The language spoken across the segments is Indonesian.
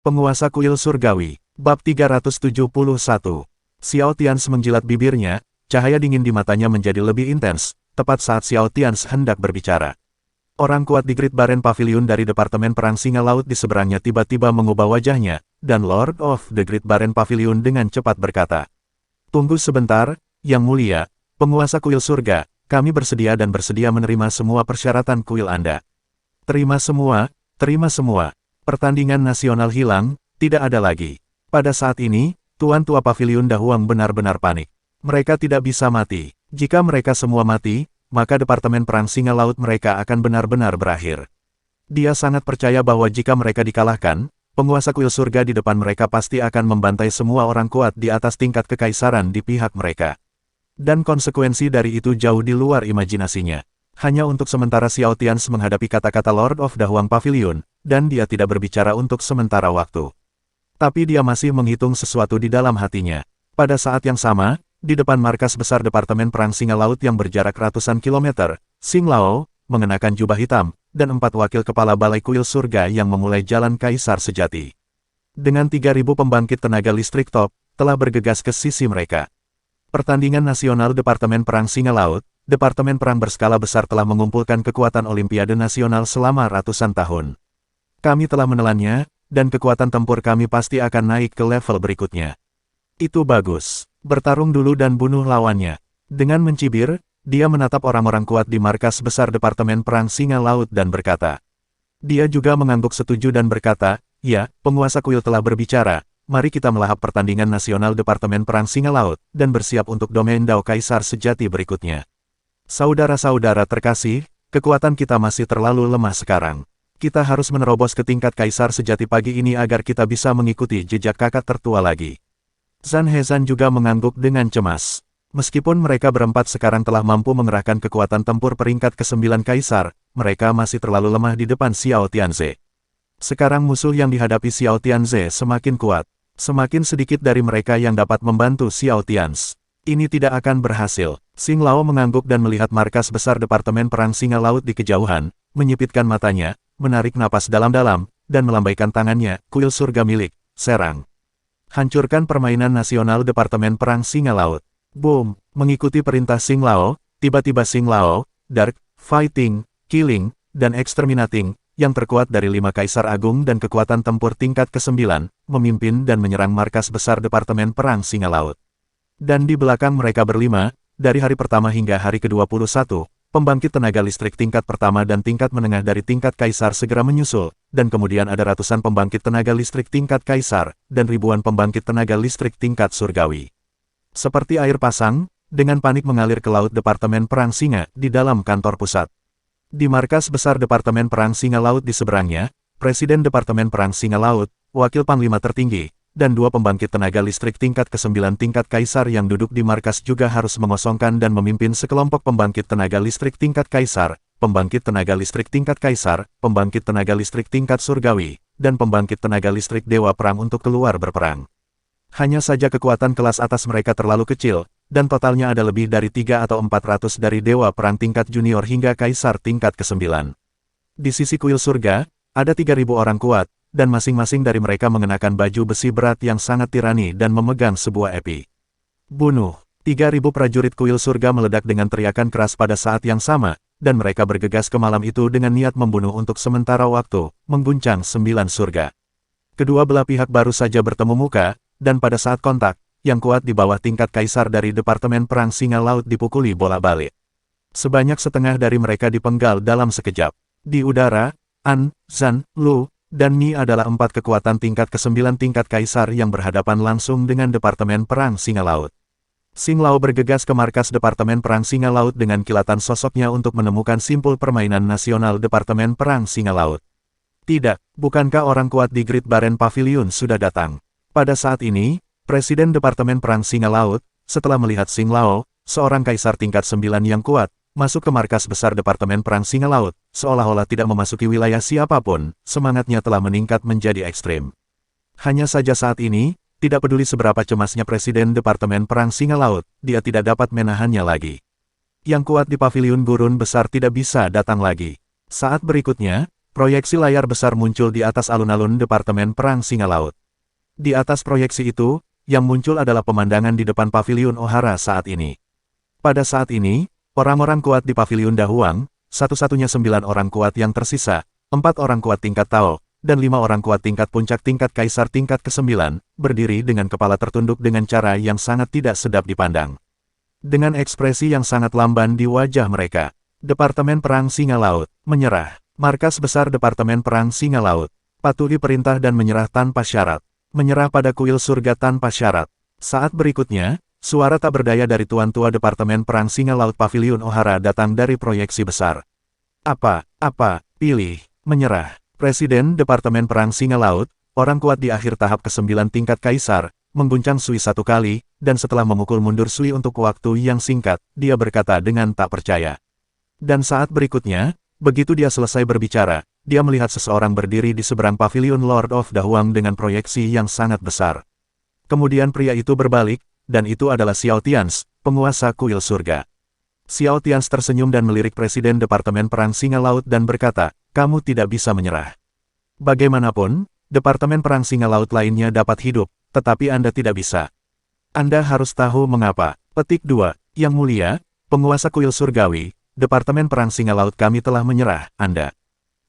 Penguasa Kuil Surgawi, Bab 371. Xiao Tians menjilat bibirnya, cahaya dingin di matanya menjadi lebih intens, tepat saat Xiao Tians hendak berbicara. Orang kuat di Great Baren Pavilion dari Departemen Perang Singa Laut di seberangnya tiba-tiba mengubah wajahnya, dan Lord of the Great Baren Pavilion dengan cepat berkata, "Tunggu sebentar, Yang Mulia, penguasa kuil surga, kami bersedia dan bersedia menerima semua persyaratan kuil Anda." Terima semua, terima semua. Pertandingan nasional hilang, tidak ada lagi. Pada saat ini, Tuan Tua Pavilion Dahuang benar-benar panik. Mereka tidak bisa mati. Jika mereka semua mati, maka Departemen Perang Singa Laut mereka akan benar-benar berakhir. Dia sangat percaya bahwa jika mereka dikalahkan, penguasa kuil surga di depan mereka pasti akan membantai semua orang kuat di atas tingkat kekaisaran di pihak mereka. Dan konsekuensi dari itu jauh di luar imajinasinya. Hanya untuk sementara Xiao Tians menghadapi kata-kata Lord of Dahuang Pavilion, dan dia tidak berbicara untuk sementara waktu. Tapi dia masih menghitung sesuatu di dalam hatinya. Pada saat yang sama, di depan markas besar Departemen Perang Singa Laut yang berjarak ratusan kilometer, Xing Lao, mengenakan jubah hitam, dan 4 wakil kepala balai kuil surga yang memulai jalan kaisar sejati. Dengan 3.000 pembangkit tenaga listrik top, telah bergegas ke sisi mereka. Pertandingan nasional Departemen Perang Singa Laut, Departemen Perang berskala besar telah mengumpulkan kekuatan Olimpiade Nasional selama ratusan tahun. Kami telah menelannya, dan kekuatan tempur kami pasti akan naik ke level berikutnya. Itu bagus. Bertarung dulu dan bunuh lawannya. Dengan mencibir, dia menatap orang-orang kuat di markas besar Departemen Perang Singa Laut dan berkata. Dia juga mengangguk setuju dan berkata, "Ya, penguasa kuil telah berbicara. Mari kita melahap pertandingan nasional Departemen Perang Singa Laut, dan bersiap untuk domain Dao Kaisar sejati berikutnya." Saudara-saudara terkasih, kekuatan kita masih terlalu lemah sekarang. Kita harus menerobos ke tingkat kaisar sejati pagi ini agar kita bisa mengikuti jejak kakak tertua lagi. Zhan Hezhan juga mengangguk dengan cemas. Meskipun mereka berempat sekarang telah mampu mengerahkan kekuatan tempur peringkat ke-9 kaisar, mereka masih terlalu lemah di depan Xiao Tianze. Sekarang musuh yang dihadapi Xiao Tianze semakin kuat. Semakin sedikit dari mereka yang dapat membantu Xiao Tianze. Ini tidak akan berhasil. Xing Lao mengangguk dan melihat markas besar Departemen Perang Singa Laut di kejauhan, menyipitkan matanya, menarik napas dalam-dalam, dan melambaikan tangannya, "Kuil surga milik, serang. Hancurkan permainan nasional Departemen Perang Singa Laut." Boom! Mengikuti perintah Xing Lao, tiba-tiba Xing Lao, Dark, Fighting, Killing, dan Exterminating, yang terkuat dari 5 kaisar agung dan kekuatan tempur tingkat ke-9, memimpin dan menyerang markas besar Departemen Perang Singa Laut. Dan di belakang mereka berlima, dari hari pertama hingga hari ke-21, pembangkit tenaga listrik tingkat pertama dan tingkat menengah dari tingkat kaisar segera menyusul, dan kemudian ada ratusan pembangkit tenaga listrik tingkat kaisar, dan ribuan pembangkit tenaga listrik tingkat surgawi. Seperti air pasang, dengan panik mengalir ke laut Departemen Perang Singa di dalam kantor pusat. Di markas besar Departemen Perang Singa Laut di seberangnya, Presiden Departemen Perang Singa Laut, Wakil Panglima Tertinggi, dan 2 pembangkit tenaga listrik tingkat ke-9 tingkat kaisar yang duduk di markas juga harus mengosongkan dan memimpin sekelompok pembangkit tenaga listrik tingkat kaisar, pembangkit tenaga listrik tingkat kaisar, pembangkit tenaga listrik tingkat surgawi, dan pembangkit tenaga listrik dewa perang untuk keluar berperang. Hanya saja kekuatan kelas atas mereka terlalu kecil, dan totalnya ada lebih dari 3 atau 400 dari dewa perang tingkat junior hingga kaisar tingkat ke-9. Di sisi kuil surga, ada 3.000 orang kuat, dan masing-masing dari mereka mengenakan baju besi berat yang sangat tirani dan memegang sebuah epi. Bunuh! 3.000 prajurit kuil surga meledak dengan teriakan keras pada saat yang sama, dan mereka bergegas ke malam itu dengan niat membunuh untuk sementara waktu, mengguncang 9 surga. Kedua belah pihak baru saja bertemu muka, dan pada saat kontak, yang kuat di bawah tingkat kaisar dari Departemen Perang Singa Laut dipukuli bola-balik. Sebanyak setengah dari mereka dipenggal dalam sekejap. Di udara, An, Zhan, Lu, dan Ni adalah 4 kekuatan tingkat ke-9 tingkat kaisar yang berhadapan langsung dengan Departemen Perang Singa Laut. Xing Lao bergegas ke markas Departemen Perang Singa Laut dengan kilatan sosoknya untuk menemukan simpul permainan nasional Departemen Perang Singa Laut. Tidak, bukankah orang kuat di Great Baren Pavilion sudah datang? Pada saat ini, Presiden Departemen Perang Singa Laut, setelah melihat Xing Lao, seorang kaisar tingkat 9 yang kuat, masuk ke markas besar Departemen Perang Singa Laut, seolah-olah tidak memasuki wilayah siapapun, semangatnya telah meningkat menjadi ekstrim. Hanya saja saat ini, tidak peduli seberapa cemasnya Presiden Departemen Perang Singa Laut, dia tidak dapat menahannya lagi. Yang kuat di pavilion gurun besar tidak bisa datang lagi. Saat berikutnya, proyeksi layar besar muncul di atas alun-alun Departemen Perang Singa Laut. Di atas proyeksi itu, yang muncul adalah pemandangan di depan Paviliun O'Hara saat ini. Pada saat ini, orang-orang kuat di Paviliun Dahuang, satu-satunya 9 orang kuat yang tersisa, 4 orang kuat tingkat Tao, dan 5 orang kuat tingkat puncak tingkat Kaisar tingkat ke-9, berdiri dengan kepala tertunduk dengan cara yang sangat tidak sedap dipandang. Dengan ekspresi yang sangat lamban di wajah mereka, Departemen Perang Singa Laut menyerah. Markas besar Departemen Perang Singa Laut patuhi perintah dan menyerah tanpa syarat. Menyerah pada kuil surga tanpa syarat. Saat berikutnya, suara tak berdaya dari Tuan Tua Departemen Perang Singa Laut Paviliun O'Hara datang dari proyeksi besar. Apa, pilih, menyerah. Presiden Departemen Perang Singa Laut, orang kuat di akhir tahap ke-9 tingkat Kaisar, mengguncang Sui 1 kali, dan setelah memukul mundur Sui untuk waktu yang singkat, dia berkata dengan tak percaya. Dan saat berikutnya, begitu dia selesai berbicara, dia melihat seseorang berdiri di seberang Paviliun Lord of Dahuang dengan proyeksi yang sangat besar. Kemudian pria itu berbalik, dan itu adalah Xiao Tians, penguasa kuil surga. Xiao Tians tersenyum dan melirik Presiden Departemen Perang Singa Laut dan berkata, kamu tidak bisa menyerah. Bagaimanapun, Departemen Perang Singa Laut lainnya dapat hidup, tetapi Anda tidak bisa. Anda harus tahu mengapa. Petik 2. Yang mulia, penguasa kuil surgawi, Departemen Perang Singa Laut kami telah menyerah, Anda.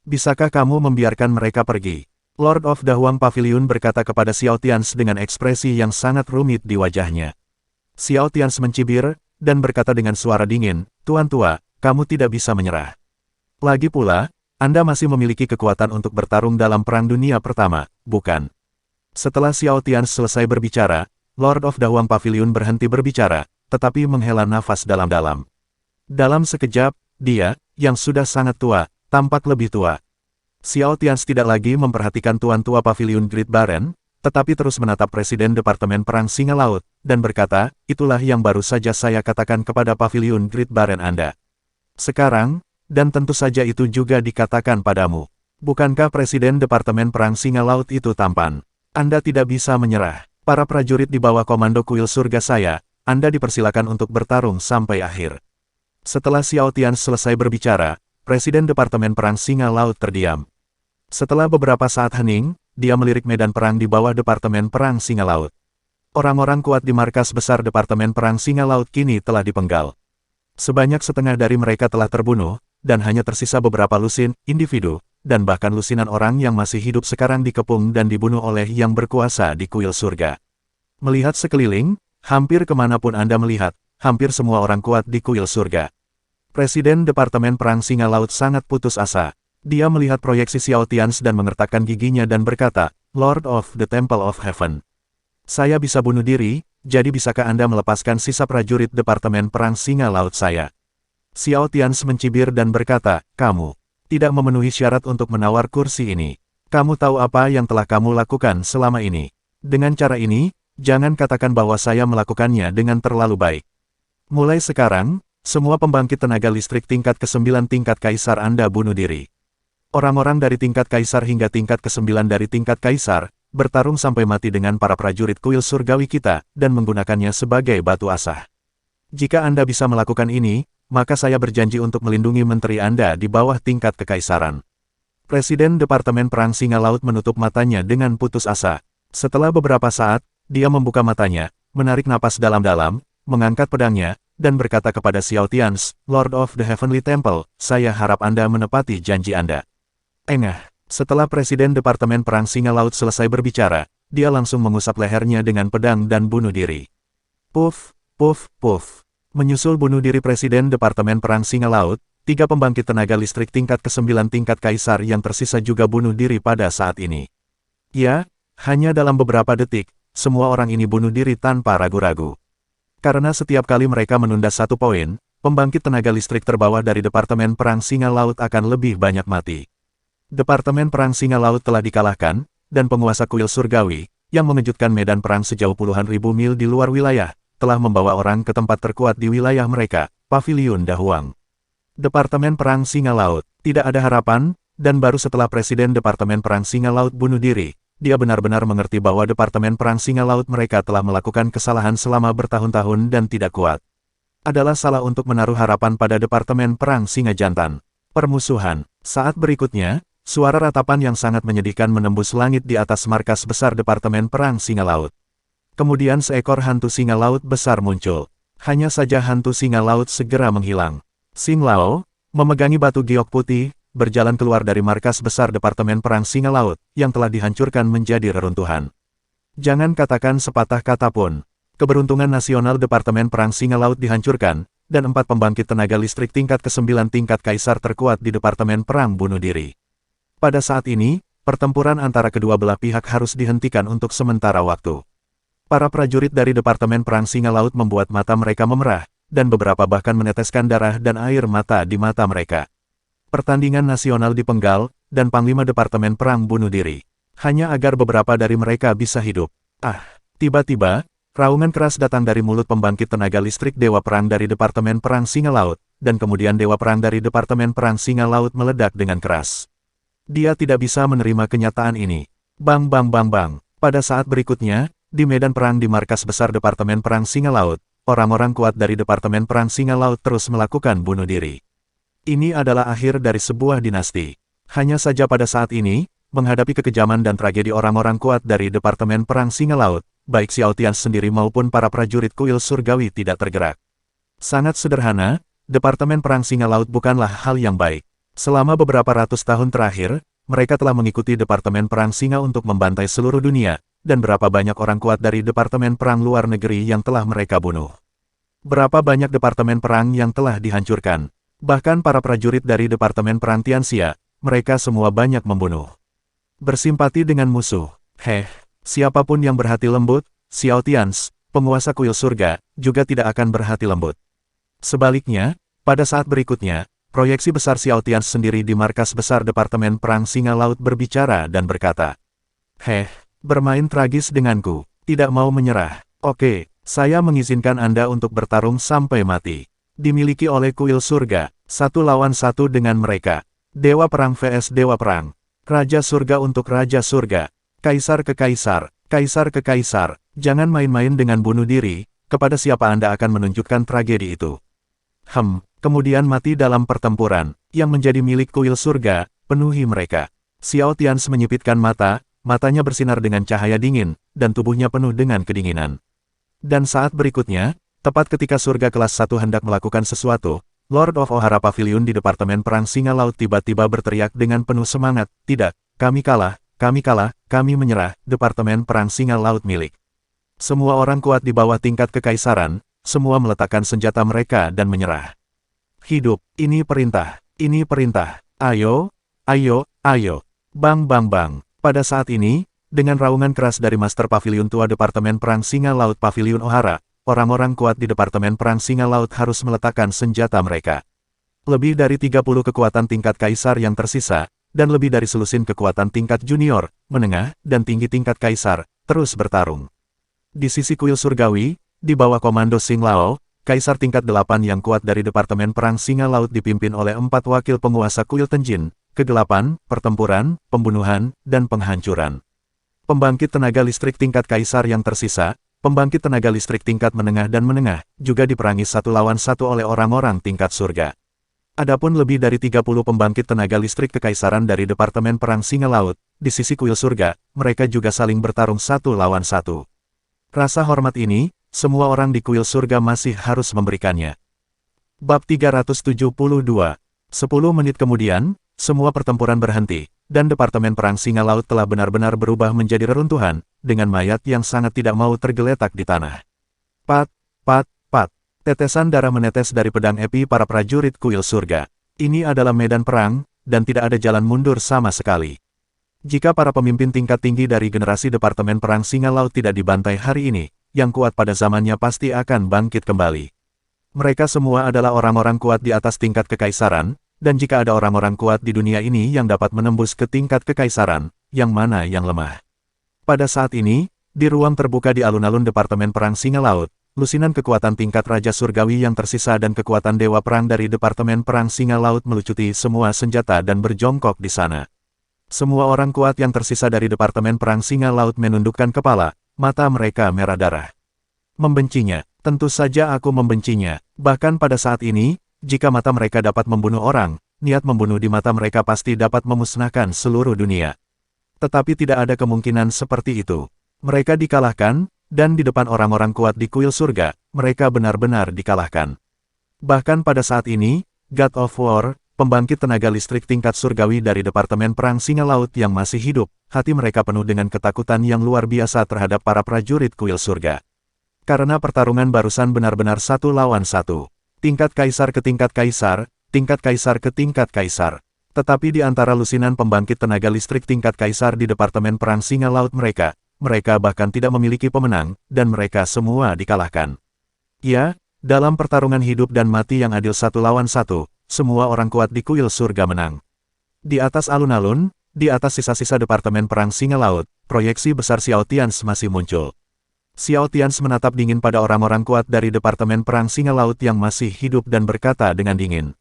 Bisakah kamu membiarkan mereka pergi? Lord of Dahuang Paviliun berkata kepada Xiao Tians dengan ekspresi yang sangat rumit di wajahnya. Xiao Tians mencibir, dan berkata dengan suara dingin, Tuan Tua, kamu tidak bisa menyerah. Lagi pula, Anda masih memiliki kekuatan untuk bertarung dalam Perang Dunia Pertama, bukan? Setelah Xiao Tians selesai berbicara, Lord of Dahuang Paviliun berhenti berbicara, tetapi menghela nafas dalam-dalam. Dalam sekejap, dia, yang sudah sangat tua, tampak lebih tua. Xiao Tians tidak lagi memperhatikan Tuan Tua Paviliun Great Baren, tetapi terus menatap Presiden Departemen Perang Singa Laut, dan berkata, itulah yang baru saja saya katakan kepada Paviliun Great Baren Anda. Sekarang, dan tentu saja itu juga dikatakan padamu. Bukankah Presiden Departemen Perang Singa Laut itu tampan? Anda tidak bisa menyerah. Para prajurit di bawah komando kuil surga saya, Anda dipersilakan untuk bertarung sampai akhir. Setelah Xiao Tians selesai berbicara, Presiden Departemen Perang Singa Laut terdiam. Setelah beberapa saat hening, dia melirik medan perang di bawah Departemen Perang Singa Laut. Orang-orang kuat di markas besar Departemen Perang Singa Laut kini telah dipenggal. Sebanyak setengah dari mereka telah terbunuh, dan hanya tersisa beberapa lusin, individu, dan bahkan lusinan orang yang masih hidup sekarang dikepung dan dibunuh oleh yang berkuasa di kuil surga. Melihat sekeliling, hampir kemanapun Anda melihat, hampir semua orang kuat di kuil surga. Presiden Departemen Perang Singa Laut sangat putus asa. Dia melihat proyeksi Xiao Tians dan mengertakkan giginya dan berkata, Lord of the Temple of Heaven. Saya bisa bunuh diri, jadi bisakah Anda melepaskan sisa prajurit Departemen Perang Singa Laut saya? Xiao Tians mencibir dan berkata, kamu tidak memenuhi syarat untuk menawar kursi ini. Kamu tahu apa yang telah kamu lakukan selama ini. Dengan cara ini, jangan katakan bahwa saya melakukannya dengan terlalu baik. Mulai sekarang, semua pembangkit tenaga listrik tingkat ke-9 tingkat Kaisar Anda bunuh diri. Orang-orang dari tingkat Kaisar hingga tingkat ke-9 dari tingkat Kaisar, bertarung sampai mati dengan para prajurit kuil surgawi kita, dan menggunakannya sebagai batu asah. Jika Anda bisa melakukan ini, maka saya berjanji untuk melindungi menteri Anda di bawah tingkat kekaisaran. Presiden Departemen Perang Singa Laut menutup matanya dengan putus asa. Setelah beberapa saat, dia membuka matanya, menarik napas dalam-dalam, mengangkat pedangnya, dan berkata kepada Xiao Tians, Lord of the Heavenly Temple, saya harap Anda menepati janji Anda. Engah, setelah Presiden Departemen Perang Singa Laut selesai berbicara, dia langsung mengusap lehernya dengan pedang dan bunuh diri. Puff, puff, puff. Menyusul bunuh diri Presiden Departemen Perang Singa Laut, 3 pembangkit tenaga listrik tingkat ke-9 tingkat Kaisar yang tersisa juga bunuh diri pada saat ini. Ya, hanya dalam beberapa detik, semua orang ini bunuh diri tanpa ragu-ragu. Karena setiap kali mereka menunda 1 poin, pembangkit tenaga listrik terbawah dari Departemen Perang Singa Laut akan lebih banyak mati. Departemen Perang Singa Laut telah dikalahkan, dan penguasa kuil surgawi, yang mengejutkan medan perang sejauh puluhan ribu mil di luar wilayah, telah membawa orang ke tempat terkuat di wilayah mereka, Paviliun Dahuang. Departemen Perang Singa Laut, tidak ada harapan, dan baru setelah Presiden Departemen Perang Singa Laut bunuh diri, dia benar-benar mengerti bahwa Departemen Perang Singa Laut mereka telah melakukan kesalahan selama bertahun-tahun dan tidak kuat. Adalah salah untuk menaruh harapan pada Departemen Perang Singa Jantan. Permusuhan. Saat berikutnya, Suara ratapan yang sangat menyedihkan menembus langit di atas markas besar Departemen Perang Singa Laut. Kemudian seekor hantu singa laut besar muncul. Hanya saja hantu singa laut segera menghilang. Xing Lao, memegangi batu giok putih, berjalan keluar dari markas besar Departemen Perang Singa Laut, yang telah dihancurkan menjadi reruntuhan. Jangan katakan sepatah kata pun. Keberuntungan nasional Departemen Perang Singa Laut dihancurkan, dan 4 pembangkit tenaga listrik tingkat ke-9 tingkat kaisar terkuat di Departemen Perang bunuh diri. Pada saat ini, pertempuran antara kedua belah pihak harus dihentikan untuk sementara waktu. Para prajurit dari Departemen Perang Singa Laut membuat mata mereka memerah, dan beberapa bahkan meneteskan darah dan air mata di mata mereka. Pertandingan nasional dipenggal, dan Panglima Departemen Perang bunuh diri. Hanya agar beberapa dari mereka bisa hidup. Tiba-tiba, raungan keras datang dari mulut pembangkit tenaga listrik Dewa Perang dari Departemen Perang Singa Laut, dan kemudian Dewa Perang dari Departemen Perang Singa Laut meledak dengan keras. Dia tidak bisa menerima kenyataan ini. Bang bang bang bang. Pada saat berikutnya, di medan perang di markas besar Departemen Perang Singa Laut, orang-orang kuat dari Departemen Perang Singa Laut terus melakukan bunuh diri. Ini adalah akhir dari sebuah dinasti. Hanya saja pada saat ini, menghadapi kekejaman dan tragedi orang-orang kuat dari Departemen Perang Singa Laut, baik Xiao Tian sendiri maupun para prajurit kuil surgawi tidak tergerak. Sangat sederhana, Departemen Perang Singa Laut bukanlah hal yang baik. Selama beberapa ratus tahun terakhir, mereka telah mengikuti Departemen Perang Singa untuk membantai seluruh dunia, dan berapa banyak orang kuat dari Departemen Perang luar negeri yang telah mereka bunuh. Berapa banyak Departemen Perang yang telah dihancurkan. Bahkan para prajurit dari Departemen Perang Tianxia, mereka semua banyak membunuh. Bersimpati dengan musuh. Siapapun yang berhati lembut, Xiao Tians, penguasa kuil surga, juga tidak akan berhati lembut. Sebaliknya, pada saat berikutnya, proyeksi besar Xiao Tians sendiri di markas besar Departemen Perang Singa Laut berbicara dan berkata, bermain tragis denganku, tidak mau menyerah. Oke, saya mengizinkan Anda untuk bertarung sampai mati. Dimiliki oleh kuil surga, 1 lawan 1 dengan mereka. Dewa Perang vs Dewa Perang. Raja surga untuk Raja surga. Kaisar ke kaisar, kaisar ke kaisar. Jangan main-main dengan bunuh diri, kepada siapa Anda akan menunjukkan tragedi itu. Kemudian mati dalam pertempuran, yang menjadi milik kuil surga, penuhi mereka. Xiao Tians menyipitkan mata, matanya bersinar dengan cahaya dingin, dan tubuhnya penuh dengan kedinginan. Dan saat berikutnya, tepat ketika surga kelas 1 hendak melakukan sesuatu, Lord of Ohara Pavilion di Departemen Perang Singa Laut tiba-tiba berteriak dengan penuh semangat, tidak, kami kalah, kami menyerah, Departemen Perang Singa Laut milik. Semua orang kuat di bawah tingkat kekaisaran, semua meletakkan senjata mereka dan menyerah. Hidup, ini perintah, ayo, bang bang bang. Pada saat ini, dengan raungan keras dari Master Pavilion Tua Departemen Perang Singa Laut Pavilion Ohara, orang-orang kuat di Departemen Perang Singa Laut harus meletakkan senjata mereka. Lebih dari 30 kekuatan tingkat kaisar yang tersisa, dan lebih dari selusin kekuatan tingkat junior, menengah, dan tinggi tingkat kaisar, terus bertarung. Di sisi kuil surgawi, di bawah komando Xing Lao, kaisar tingkat 8 yang kuat dari Departemen Perang Singa Laut dipimpin oleh 4 wakil penguasa kuil Tenjin, kegelapan, pertempuran, pembunuhan, dan penghancuran. Pembangkit tenaga listrik tingkat kaisar yang tersisa, pembangkit tenaga listrik tingkat menengah dan menengah, juga diperangi 1 lawan 1 oleh orang-orang tingkat surga. Adapun lebih dari 30 pembangkit tenaga listrik kekaisaran dari Departemen Perang Singa Laut, di sisi kuil surga, mereka juga saling bertarung 1 lawan 1. Rasa hormat ini, semua orang di kuil surga masih harus memberikannya. Bab 372. 10 menit kemudian, semua pertempuran berhenti, dan Departemen Perang Singa Laut telah benar-benar berubah menjadi reruntuhan, dengan mayat yang sangat tidak mau tergeletak di tanah. Pat. Tetesan darah menetes dari pedang epi para prajurit kuil surga. Ini adalah medan perang, dan tidak ada jalan mundur sama sekali. Jika para pemimpin tingkat tinggi dari generasi Departemen Perang Singa Laut tidak dibantai hari ini, yang kuat pada zamannya pasti akan bangkit kembali. Mereka semua adalah orang-orang kuat di atas tingkat kekaisaran, dan jika ada orang-orang kuat di dunia ini yang dapat menembus ke tingkat kekaisaran, yang mana yang lemah? Pada saat ini, di ruang terbuka di alun-alun Departemen Perang Singa Laut, lusinan kekuatan tingkat Raja Surgawi yang tersisa dan kekuatan Dewa Perang dari Departemen Perang Singa Laut melucuti semua senjata dan berjongkok di sana. Semua orang kuat yang tersisa dari Departemen Perang Singa Laut menundukkan kepala, mata mereka merah darah. Membencinya, tentu saja aku membencinya. Bahkan pada saat ini, jika mata mereka dapat membunuh orang, niat membunuh di mata mereka pasti dapat memusnahkan seluruh dunia. Tetapi tidak ada kemungkinan seperti itu. Mereka dikalahkan, dan di depan orang-orang kuat di kuil surga, mereka benar-benar dikalahkan. Bahkan pada saat ini, God of War, pembangkit tenaga listrik tingkat surgawi dari Departemen Perang Singa Laut yang masih hidup, hati mereka penuh dengan ketakutan yang luar biasa terhadap para prajurit kuil surga. Karena pertarungan barusan benar-benar satu lawan satu. Tingkat kaisar ke tingkat kaisar, tingkat kaisar ke tingkat kaisar. Tetapi di antara lusinan pembangkit tenaga listrik tingkat kaisar di Departemen Perang Singa Laut mereka bahkan tidak memiliki pemenang, dan mereka semua dikalahkan. Ya, dalam pertarungan hidup dan mati yang adil satu lawan satu, semua orang kuat di kuil surga menang. Di atas alun-alun, di atas sisa-sisa Departemen Perang Singa Laut, proyeksi besar Xiao Tians masih muncul. Xiao Tians menatap dingin pada orang-orang kuat dari Departemen Perang Singa Laut yang masih hidup dan berkata dengan dingin.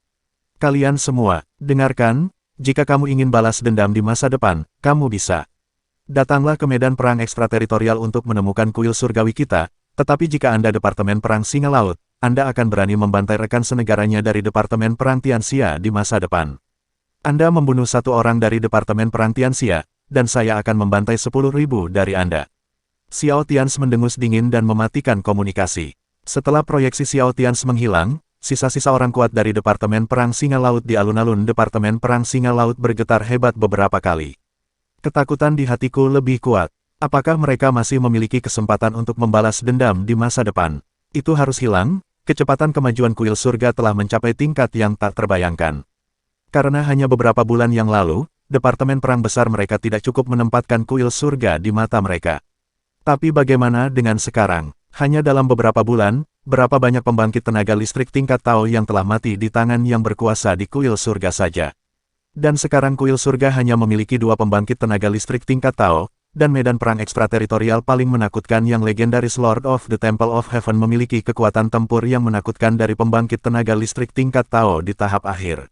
Kalian semua, dengarkan, jika kamu ingin balas dendam di masa depan, kamu bisa. Datanglah ke medan perang ekstrateritorial untuk menemukan kuil surgawi kita, tetapi jika Anda Departemen Perang Singa Laut, Anda akan berani membantai rekan senegaranya dari Departemen Perang Tianxia di masa depan. Anda membunuh satu orang dari Departemen Perang Tianxia, dan saya akan membantai 10.000 dari Anda. Xiao Tians mendengus dingin dan mematikan komunikasi. Setelah proyeksi Xiao Tians menghilang, sisa-sisa orang kuat dari Departemen Perang Singa Laut di alun-alun Departemen Perang Singa Laut bergetar hebat beberapa kali. Ketakutan di hatiku lebih kuat. Apakah mereka masih memiliki kesempatan untuk membalas dendam di masa depan? Itu harus hilang, kecepatan kemajuan kuil surga telah mencapai tingkat yang tak terbayangkan. Karena hanya beberapa bulan yang lalu, Departemen Perang Besar mereka tidak cukup menempatkan kuil surga di mata mereka. Tapi bagaimana dengan sekarang? Hanya dalam beberapa bulan, berapa banyak pembangkit tenaga listrik tingkat Tao yang telah mati di tangan yang berkuasa di kuil surga saja. Dan sekarang kuil surga hanya memiliki 2 pembangkit tenaga listrik tingkat Tao, dan medan perang ekstrateritorial paling menakutkan yang legendaris Lord of the Temple of Heaven memiliki kekuatan tempur yang menakutkan dari pembangkit tenaga listrik tingkat Tao di tahap akhir.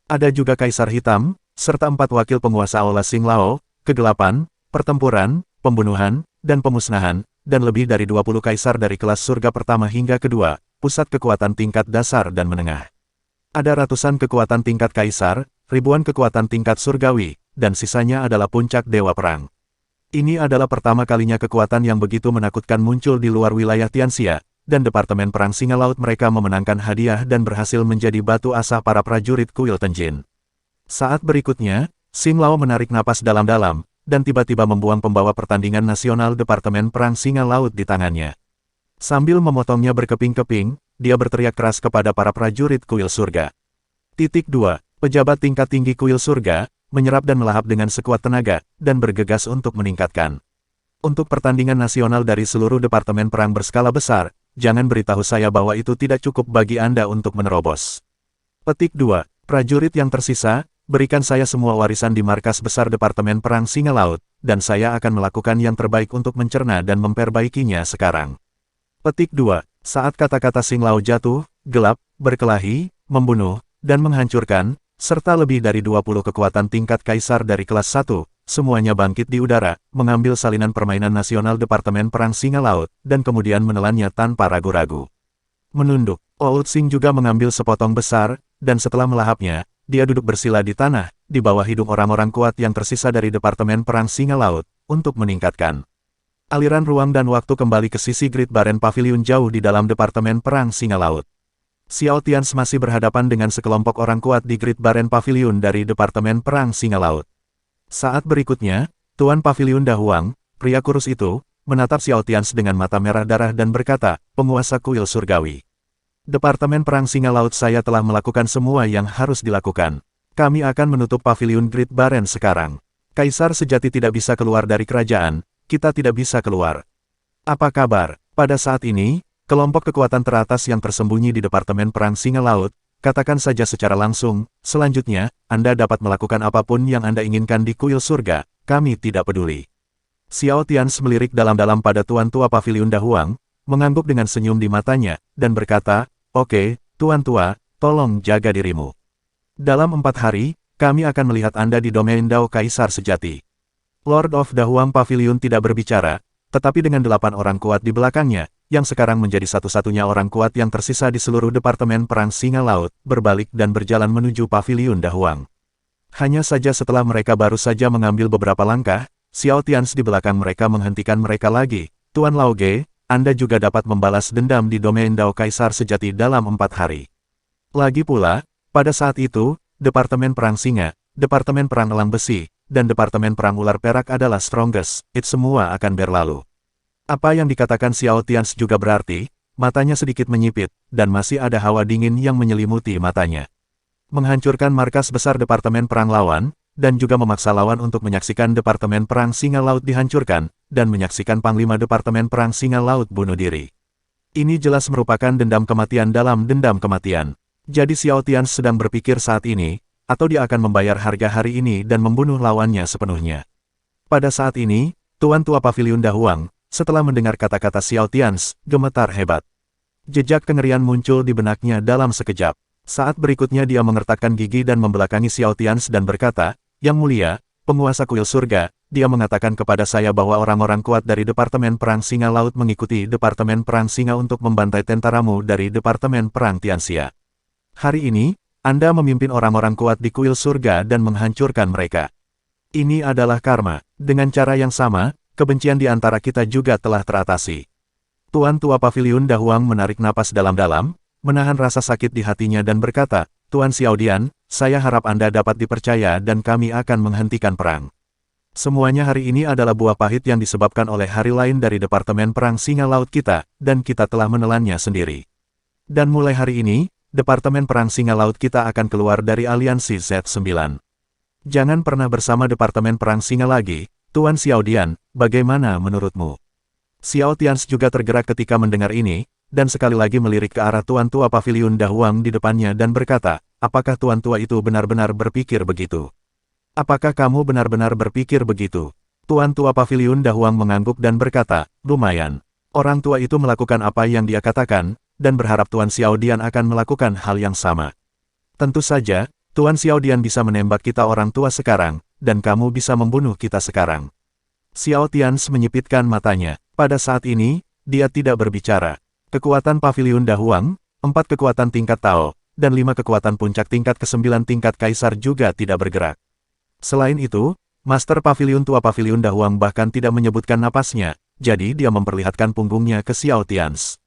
Ada juga Kaisar Hitam, serta 4 wakil penguasa Aula Xinglao, kegelapan, pertempuran, pembunuhan, dan pemusnahan, dan lebih dari 20 kaisar dari kelas surga pertama hingga kedua, pusat kekuatan tingkat dasar dan menengah. Ada ratusan kekuatan tingkat kaisar, ribuan kekuatan tingkat surgawi, dan sisanya adalah puncak dewa perang. Ini adalah pertama kalinya kekuatan yang begitu menakutkan muncul di luar wilayah Tianxia, dan Departemen Perang Singa Laut mereka memenangkan hadiah dan berhasil menjadi batu asa para prajurit kuil Tenjin. Saat berikutnya, Xinglao menarik napas dalam-dalam, dan tiba-tiba membuang pembawa pertandingan nasional Departemen Perang Singa Laut di tangannya. Sambil memotongnya berkeping-keping, dia berteriak keras kepada para prajurit kuil surga. 2. Pejabat tingkat tinggi kuil surga, menyerap dan melahap dengan sekuat tenaga, dan bergegas untuk meningkatkan. Untuk pertandingan nasional dari seluruh Departemen Perang berskala besar, jangan beritahu saya bahwa itu tidak cukup bagi Anda untuk menerobos. 2. Prajurit yang tersisa, berikan saya semua warisan di markas besar Departemen Perang Singa Laut, dan saya akan melakukan yang terbaik untuk mencerna dan memperbaikinya sekarang. 2. Saat kata-kata Xinglao jatuh, gelap, berkelahi, membunuh, dan menghancurkan, serta lebih dari 20 kekuatan tingkat kaisar dari kelas 1, semuanya bangkit di udara, mengambil salinan permainan nasional Departemen Perang Singa Laut, dan kemudian menelannya tanpa ragu-ragu. Menunduk, Oud Xing juga mengambil sepotong besar, dan setelah melahapnya, dia duduk bersila di tanah, di bawah hidung orang-orang kuat yang tersisa dari Departemen Perang Singa Laut, untuk meningkatkan. Aliran ruang dan waktu kembali ke sisi Great Baren Pavilion jauh di dalam Departemen Perang Singa Laut. Xiao Tians masih berhadapan dengan sekelompok orang kuat di Great Baren Pavilion dari Departemen Perang Singa Laut. Saat berikutnya, Tuan Pavilion Dahuang, pria kurus itu, menatap Xiao Tians dengan mata merah darah dan berkata, penguasa kuil surgawi. Departemen Perang Singa Laut saya telah melakukan semua yang harus dilakukan. Kami akan menutup Pavilion Great Baren sekarang. Kaisar sejati tidak bisa keluar dari kerajaan, kita tidak bisa keluar. Apa kabar? Pada saat ini, kelompok kekuatan teratas yang tersembunyi di Departemen Perang Singa Laut, katakan saja secara langsung, selanjutnya, Anda dapat melakukan apapun yang Anda inginkan di kuil surga, kami tidak peduli. Xiao Tians melirik dalam-dalam pada Tuan Tua Pavilion Dahuang, mengangguk dengan senyum di matanya, dan berkata, oke, Tuan Tua, tolong jaga dirimu. Dalam 4 hari, kami akan melihat Anda di domain Dao Kaisar sejati. Lord of Dahuang Pavilion tidak berbicara, tetapi dengan 8 orang kuat di belakangnya, yang sekarang menjadi satu-satunya orang kuat yang tersisa di seluruh Departemen Perang Singa Laut, berbalik dan berjalan menuju Paviliun Dahuang. Hanya saja setelah mereka baru saja mengambil beberapa langkah, Xiao Tians di belakang mereka menghentikan mereka lagi. Tuan Lao Ge, Anda juga dapat membalas dendam di domain Dao Kaisar sejati dalam 4 hari. Lagi pula, pada saat itu, Departemen Perang Singa, Departemen Perang Elang Besi, dan Departemen Perang Ular Perak adalah strongest, itu semua akan berlalu. Apa yang dikatakan Xiao Tians juga berarti, matanya sedikit menyipit, dan masih ada hawa dingin yang menyelimuti matanya. Menghancurkan markas besar Departemen Perang Lawan, dan juga memaksa lawan untuk menyaksikan Departemen Perang Singa Laut dihancurkan, dan menyaksikan Panglima Departemen Perang Singa Laut bunuh diri. Ini jelas merupakan dendam kematian dalam dendam kematian. Jadi Xiao Tians sedang berpikir saat ini, atau dia akan membayar harga hari ini dan membunuh lawannya sepenuhnya. Pada saat ini, Tuan Tua Paviliun Dahuang, setelah mendengar kata-kata Xiao Tians, gemetar hebat. Jejak kengerian muncul di benaknya dalam sekejap. Saat berikutnya dia mengertakkan gigi dan membelakangi Xiao Tians dan berkata, "Yang mulia, penguasa kuil surga, dia mengatakan kepada saya bahwa orang-orang kuat dari Departemen Perang Singa Laut mengikuti Departemen Perang Singa untuk membantai tentaramu dari Departemen Perang Tianxia. Hari ini, Anda memimpin orang-orang kuat di kuil surga dan menghancurkan mereka. Ini adalah karma. Dengan cara yang sama, kebencian di antara kita juga telah teratasi." Tuan Tua Paviliun Dahuang menarik napas dalam-dalam, menahan rasa sakit di hatinya dan berkata, "Tuan Xiaodian, saya harap Anda dapat dipercaya dan kami akan menghentikan perang. Semuanya hari ini adalah buah pahit yang disebabkan oleh hari lain dari Departemen Perang Singa Laut kita, dan kita telah menelannya sendiri. Dan mulai hari ini, Departemen Perang Singa Laut kita akan keluar dari aliansi Z9. Jangan pernah bersama Departemen Perang Singa lagi, Tuan Xiaodian, bagaimana menurutmu?" Xiao Tians juga tergerak ketika mendengar ini, dan sekali lagi melirik ke arah Tuan Tua Paviliun Dahuang di depannya dan berkata, "Apakah Tuan Tua itu benar-benar berpikir begitu? Apakah kamu benar-benar berpikir begitu?" Tuan Tua Paviliun Dahuang mengangguk dan berkata, "Lumayan. Orang tua itu melakukan apa yang dia katakan, dan berharap Tuan Xiaodian akan melakukan hal yang sama. Tentu saja, Tuan Xiaodian bisa menembak kita orang tua sekarang, dan kamu bisa membunuh kita sekarang." Xiao Tians menyipitkan matanya. Pada saat ini, dia tidak berbicara. Kekuatan Paviliun Dahuang, 4 kekuatan tingkat Tao, dan 5 kekuatan puncak tingkat ke-9 tingkat Kaisar juga tidak bergerak. Selain itu, Master Paviliun Tua Paviliun Dahuang bahkan tidak menyebutkan napasnya, jadi dia memperlihatkan punggungnya ke Xiao Tians.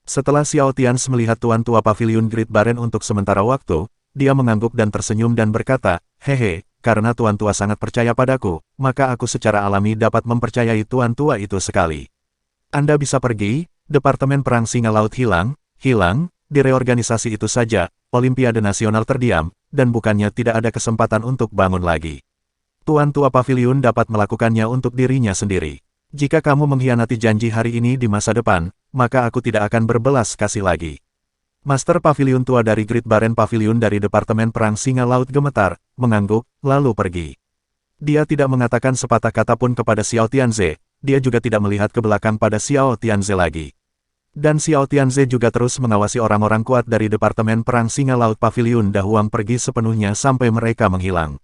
Setelah Xiao Tians melihat Tuan Tua Paviliun Great Baren untuk sementara waktu, dia mengangguk dan tersenyum dan berkata, "Hehe, karena Tuan Tua sangat percaya padaku, maka aku secara alami dapat mempercayai Tuan Tua itu sekali. Anda bisa pergi, Departemen Perang Singa Laut hilang, di reorganisasi itu saja, Olimpiade Nasional terdiam, dan bukannya tidak ada kesempatan untuk bangun lagi. Tuan Tua Paviliun dapat melakukannya untuk dirinya sendiri. Jika kamu mengkhianati janji hari ini di masa depan, maka aku tidak akan berbelas kasih lagi." Master Paviliun Tua dari Great Baren Paviliun dari Departemen Perang Singa Laut gemetar, mengangguk, lalu pergi. Dia tidak mengatakan sepatah kata pun kepada Xiao Tianze, dia juga tidak melihat ke belakang pada Xiao Tianze lagi. Dan Xiao Tianze juga terus mengawasi orang-orang kuat dari Departemen Perang Singa Laut Paviliun Dahuang pergi sepenuhnya sampai mereka menghilang.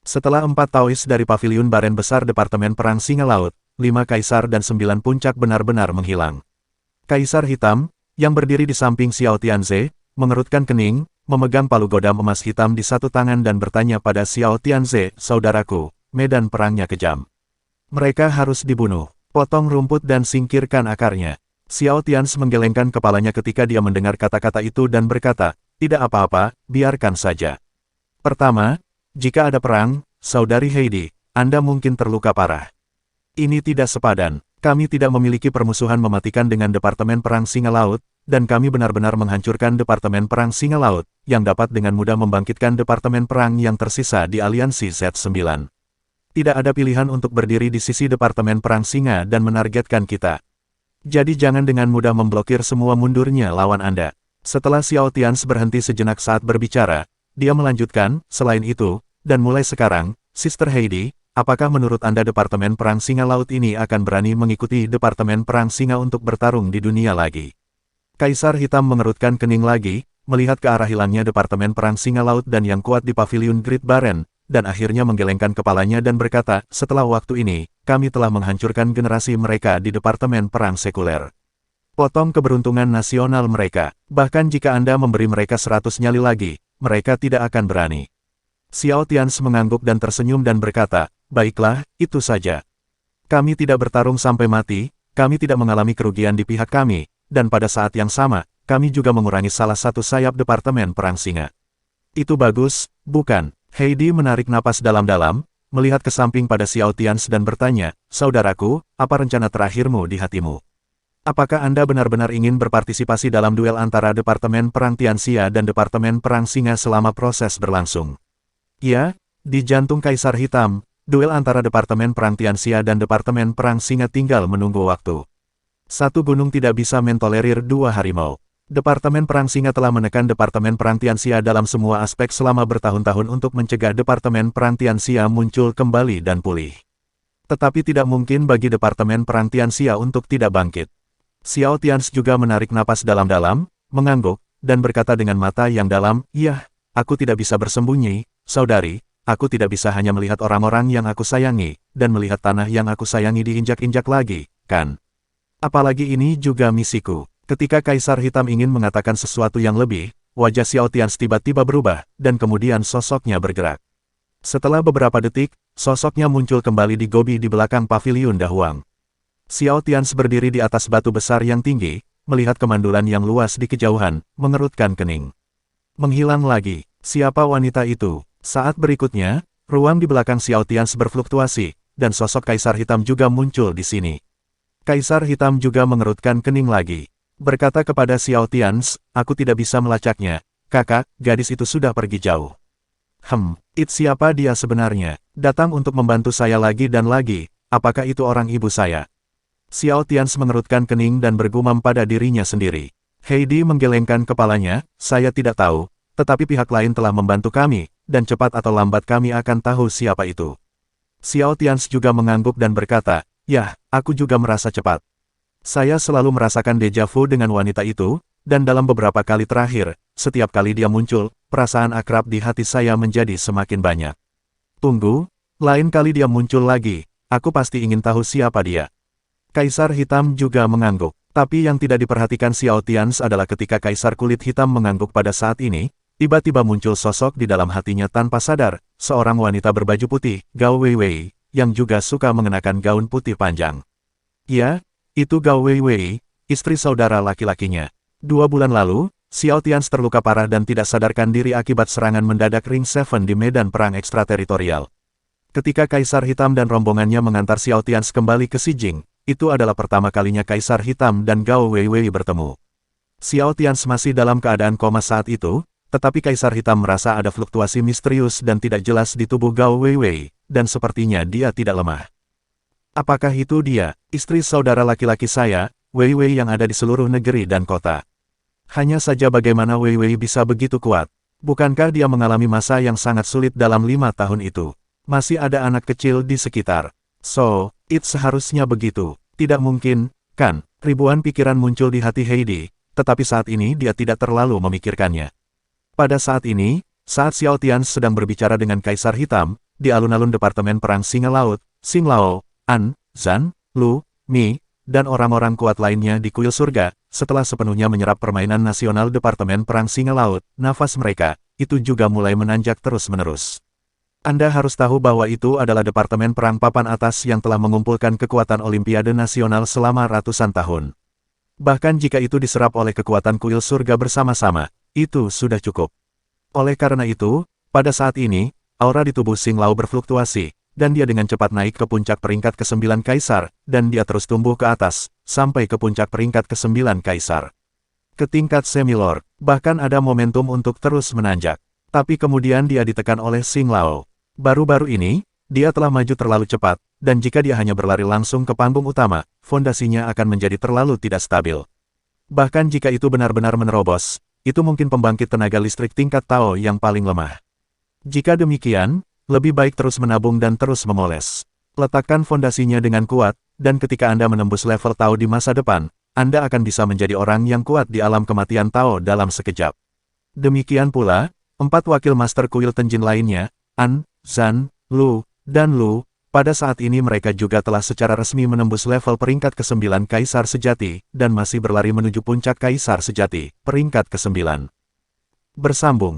Setelah 4 Taois dari Paviliun Baren Besar Departemen Perang Singa Laut, 5 Kaisar dan 9 puncak benar-benar menghilang. Kaisar Hitam, yang berdiri di samping Xiao Tianze, mengerutkan kening, memegang palu godam emas hitam di satu tangan dan bertanya pada Xiao Tianze, "Saudaraku, medan perangnya kejam. Mereka harus dibunuh. Potong rumput dan singkirkan akarnya." Xiao Tians menggelengkan kepalanya ketika dia mendengar kata-kata itu dan berkata, "Tidak apa-apa, biarkan saja. Pertama, jika ada perang, Saudari Heidi, Anda mungkin terluka parah. Ini tidak sepadan. Kami tidak memiliki permusuhan mematikan dengan Departemen Perang Singa Laut, dan kami benar-benar menghancurkan Departemen Perang Singa Laut, yang dapat dengan mudah membangkitkan Departemen Perang yang tersisa di aliansi Z9. Tidak ada pilihan untuk berdiri di sisi Departemen Perang Singa dan menargetkan kita. Jadi jangan dengan mudah memblokir semua mundurnya lawan Anda." Setelah Xiao Tians berhenti sejenak saat berbicara, dia melanjutkan, "Selain itu, dan mulai sekarang, Sister Heidi, apakah menurut Anda Departemen Perang Singa Laut ini akan berani mengikuti Departemen Perang Singa untuk bertarung di dunia lagi?" Kaisar Hitam mengerutkan kening lagi, melihat ke arah hilangnya Departemen Perang Singa Laut dan yang kuat di Paviliun Great Baren, dan akhirnya menggelengkan kepalanya dan berkata, "Setelah waktu ini, kami telah menghancurkan generasi mereka di Departemen Perang Sekuler. Potong keberuntungan nasional mereka. Bahkan jika Anda memberi mereka 100 nyali lagi, mereka tidak akan berani. Xiao Tians mengangguk dan tersenyum dan berkata, baiklah, itu saja. Kami tidak bertarung sampai mati, kami tidak mengalami kerugian di pihak kami, dan pada saat yang sama, kami juga mengurangi salah satu sayap Departemen Perang Singa. Itu bagus, bukan? Heidi menarik napas dalam-dalam, melihat ke samping pada Xiao Tians dan bertanya, saudaraku, apa rencana terakhirmu di hatimu? Apakah Anda benar-benar ingin berpartisipasi dalam duel antara Departemen Perang Tianxia dan Departemen Perang Singa selama proses berlangsung? Ya, di jantung Kaisar Hitam, duel antara Departemen Perang Tianxia dan Departemen Perang Singa tinggal menunggu waktu. Satu gunung tidak bisa mentolerir dua harimau. Departemen Perang Singa telah menekan Departemen Perang Tianxia dalam semua aspek selama bertahun-tahun untuk mencegah Departemen Perang Tianxia muncul kembali dan pulih. Tetapi tidak mungkin bagi Departemen Perang Tianxia untuk tidak bangkit. Xiao Tians juga menarik napas dalam-dalam, mengangguk, dan berkata dengan mata yang dalam, "Iya, aku tidak bisa bersembunyi, saudari, aku tidak bisa hanya melihat orang-orang yang aku sayangi, dan melihat tanah yang aku sayangi diinjak-injak lagi, kan? Apalagi ini juga misiku." Ketika Kaisar Hitam ingin mengatakan sesuatu yang lebih, wajah Xiao Tians tiba-tiba berubah, dan kemudian sosoknya bergerak. Setelah beberapa detik, sosoknya muncul kembali di gobi di belakang paviliun Dahuang. Xiao Tians berdiri di atas batu besar yang tinggi, melihat kemandulan yang luas di kejauhan, mengerutkan kening. Menghilang lagi, siapa wanita itu? Saat berikutnya, ruang di belakang Xiao Tians berfluktuasi, dan sosok Kaisar Hitam juga muncul di sini. Kaisar Hitam juga mengerutkan kening lagi. Berkata kepada Xiao Tians, aku tidak bisa melacaknya. Kakak, gadis itu sudah pergi jauh. Siapa dia sebenarnya? Datang untuk membantu saya lagi dan lagi, apakah itu orang ibu saya? Xiao Tians mengerutkan kening dan bergumam pada dirinya sendiri. Heidi menggelengkan kepalanya, saya tidak tahu, tetapi pihak lain telah membantu kami, dan cepat atau lambat kami akan tahu siapa itu. Xiao Tians juga mengangguk dan berkata, ya, aku juga merasa cepat. Saya selalu merasakan deja vu dengan wanita itu, dan dalam beberapa kali terakhir, setiap kali dia muncul, perasaan akrab di hati saya menjadi semakin banyak. Tunggu, lain kali dia muncul lagi, aku pasti ingin tahu siapa dia. Kaisar Hitam juga mengangguk, tapi yang tidak diperhatikan Xiao Tians adalah ketika Kaisar Kulit Hitam mengangguk pada saat ini, tiba-tiba muncul sosok di dalam hatinya tanpa sadar, seorang wanita berbaju putih, Gao Weiwei, yang juga suka mengenakan gaun putih panjang. Ya, itu Gao Weiwei, istri saudara laki-lakinya. 2 bulan lalu, Xiao Tians terluka parah dan tidak sadarkan diri akibat serangan mendadak Ring 7 di medan perang ekstrateritorial. Ketika Kaisar Hitam dan rombongannya mengantar Xiao Tians kembali ke Xijing, itu adalah pertama kalinya Kaisar Hitam dan Gao Weiwei bertemu. Xiao Tians masih dalam keadaan koma saat itu, tetapi Kaisar Hitam merasa ada fluktuasi misterius dan tidak jelas di tubuh Gao Weiwei, dan sepertinya dia tidak lemah. Apakah itu dia, istri saudara laki-laki saya, Weiwei yang ada di seluruh negeri dan kota? Hanya saja bagaimana Weiwei bisa begitu kuat? Bukankah dia mengalami masa yang sangat sulit dalam 5 tahun itu? Masih ada anak kecil di sekitar. Seharusnya begitu. Tidak mungkin, kan? Ribuan pikiran muncul di hati Heidi, tetapi saat ini dia tidak terlalu memikirkannya. Pada saat ini, saat Xiao Tians sedang berbicara dengan Kaisar Hitam, di alun-alun Departemen Perang Singa Laut, Xing Lao, An, Zan, Lu, Mi, dan orang-orang kuat lainnya di kuil surga, setelah sepenuhnya menyerap permainan nasional Departemen Perang Singa Laut, nafas mereka, itu juga mulai menanjak terus-menerus. Anda harus tahu bahwa itu adalah Departemen Perang Papan Atas yang telah mengumpulkan kekuatan Olimpiade Nasional selama ratusan tahun. Bahkan jika itu diserap oleh kekuatan kuil surga bersama-sama, itu sudah cukup. Oleh karena itu, pada saat ini, aura di tubuh Xing Lao berfluktuasi, dan dia dengan cepat naik ke puncak peringkat ke-9 Kaisar, dan dia terus tumbuh ke atas, sampai ke puncak peringkat ke-9 Kaisar. Ke tingkat Semilord, bahkan ada momentum untuk terus menanjak. Tapi kemudian dia ditekan oleh Xing Lao. Baru-baru ini, dia telah maju terlalu cepat, dan jika dia hanya berlari langsung ke panggung utama, fondasinya akan menjadi terlalu tidak stabil. Bahkan jika itu benar-benar menerobos, itu mungkin pembangkit tenaga listrik tingkat Tao yang paling lemah. Jika demikian, lebih baik terus menabung dan terus memoles. Letakkan fondasinya dengan kuat, dan ketika Anda menembus level Tao di masa depan, Anda akan bisa menjadi orang yang kuat di alam kematian Tao dalam sekejap. Demikian pula, 4 wakil Master Kuil Tenjin lainnya, An, Zan, Lu, dan Lu, Pada saat ini mereka juga telah secara resmi menembus level peringkat ke-9 Kaisar Sejati, dan masih berlari menuju puncak Kaisar Sejati, peringkat ke-9. Bersambung.